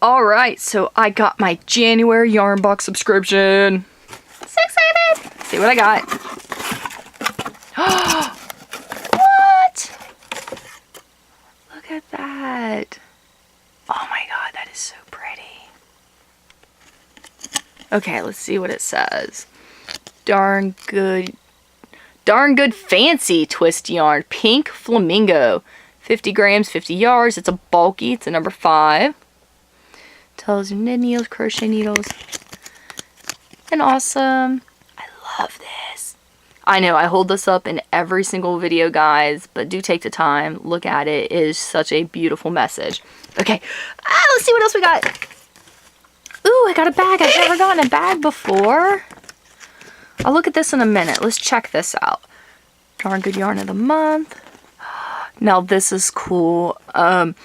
Alright, so I got my January yarn box subscription. So excited! Let's see what I got. What? Look at that. Oh my god, that is so pretty. Okay, let's see what it says. Darn good fancy twist yarn. Pink flamingo. 50 grams, 50 yards. It's a bulky. It's a number 5. Tells you knit needles, crochet needles. And awesome. I love this. I know I hold this up in every single video, guys, but do take the time. Look at it. It is such a beautiful message. Okay, let's see what else we got. Ooh, I got a bag. I've never gotten a bag before. I'll look at this in a minute. Let's check this out. Darn good yarn of the month. Now this is cool. I'm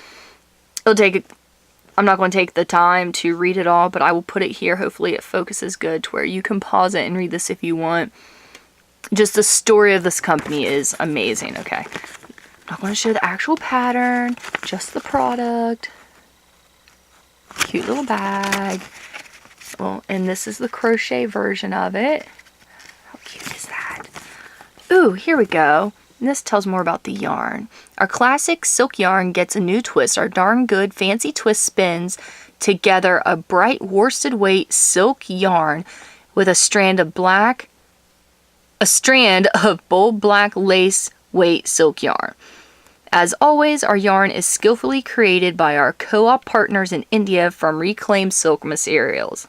not going to take the time to read it all, but I will put it here. Hopefully it focuses good to where you can pause it and read this if you want. Just the story of this company is amazing. Okay, I'm not going to show the actual pattern, just the product. Cute little bag. Well, and this is the crochet version of it. How cute is that? Ooh, here we go. And this tells more about the yarn. Our classic silk yarn gets a new twist. Our darn good fancy twist spins together a bright worsted weight silk yarn with a strand of bold black lace weight silk yarn. As always, our yarn is skillfully created by our co-op partners in India from reclaimed silk materials.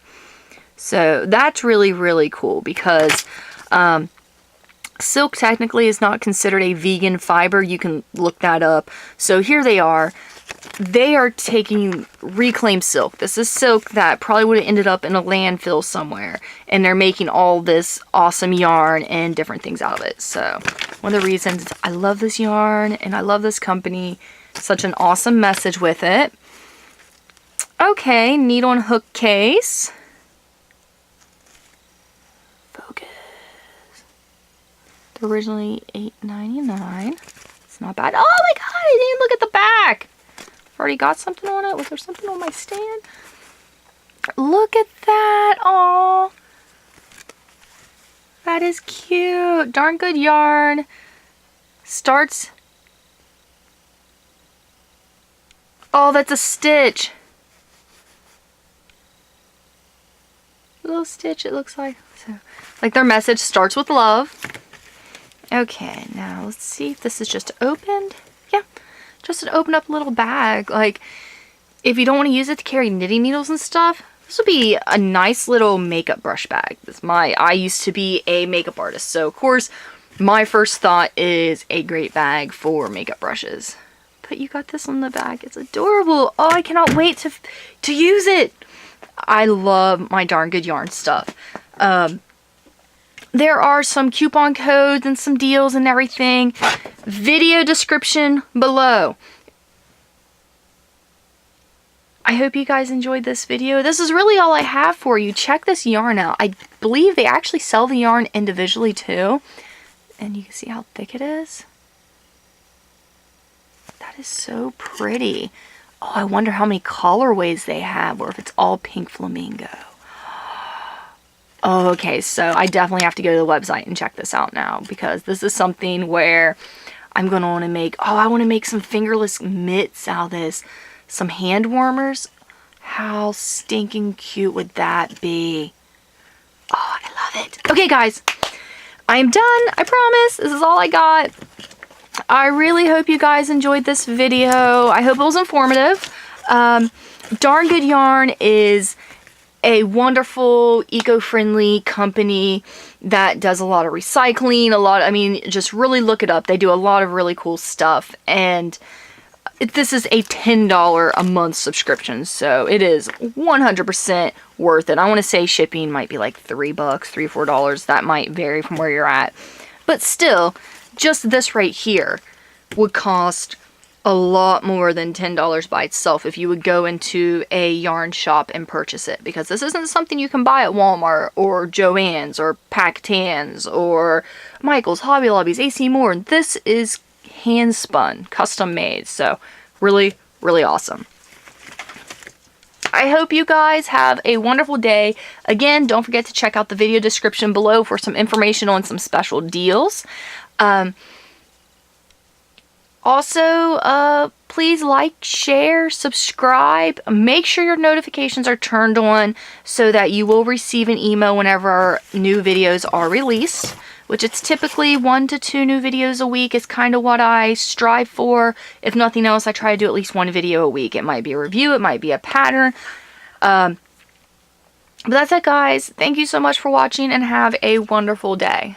So that's really, really cool because silk technically is not considered a vegan fiber. You can look that up. So here they are. They are taking reclaimed silk. This is silk that probably would have ended up in a landfill somewhere. And they're making all this awesome yarn and different things out of it. So one of the reasons I love this yarn and I love this company. Such an awesome message with it. Okay, needle and hook case. Focus. Originally $8.99. It's not bad. Oh my god, I didn't even look at the back. Already got something on it. Was there something on my stand? Look at that. Oh, that is cute. Darn good yarn. Starts. Oh, that's a stitch. Little stitch it looks like. So, like their message starts with love. Okay, now let's see if this is just opened. Yeah, just an open up little bag. Like, if you don't want to use it to carry knitting needles and stuff, this would be a nice little makeup brush bag. I used to be a makeup artist, so of course, my first thought is a great bag for makeup brushes. But you got this on the back. It's adorable. Oh, I cannot wait to use it. I love my darn good yarn stuff. There are some coupon codes and some deals and everything. Video description below. I hope you guys enjoyed this video. This is really all I have for you. Check this yarn out. I believe they actually sell the yarn individually too. And you can see how thick it is. That is so pretty. Oh, I wonder how many colorways they have or if it's all pink flamingo. Oh, okay, so I definitely have to go to the website and check this out now because this is something where I'm going to want to make, I want to make some fingerless mitts out of this. Some hand warmers. How stinking cute would that be? Oh, I love it. Okay, guys, I am done. I promise. This is all I got. I really hope you guys enjoyed this video. I hope it was informative. Darn Good Yarn is a eco-friendly company that does a lot of recycling, just really look it up. They do a lot of really cool stuff, and this is a $10 a month subscription, so it is 100% worth it. I want to say shipping might be like $3, $3, $4. That might vary from where you're at, but still, just this right here would cost a lot more than $10 by itself if you would go into a yarn shop and purchase it, because this isn't something you can buy at Walmart or Joann's or Pac-Tans or Michael's, Hobby Lobby's, AC Moore. This is hand spun, custom made, so really, really awesome. I hope you guys have a wonderful day. Again, don't forget to check out the video description below for some information on some special deals. Also, please like, share, subscribe. Make sure your notifications are turned on so that you will receive an email whenever new videos are released, which it's typically 1 to 2 new videos a week is kind of what I strive for. If nothing else, I try to do at least 1 video a week. It might be a review, it might be a pattern. But that's it, guys. Thank you so much for watching and have a wonderful day.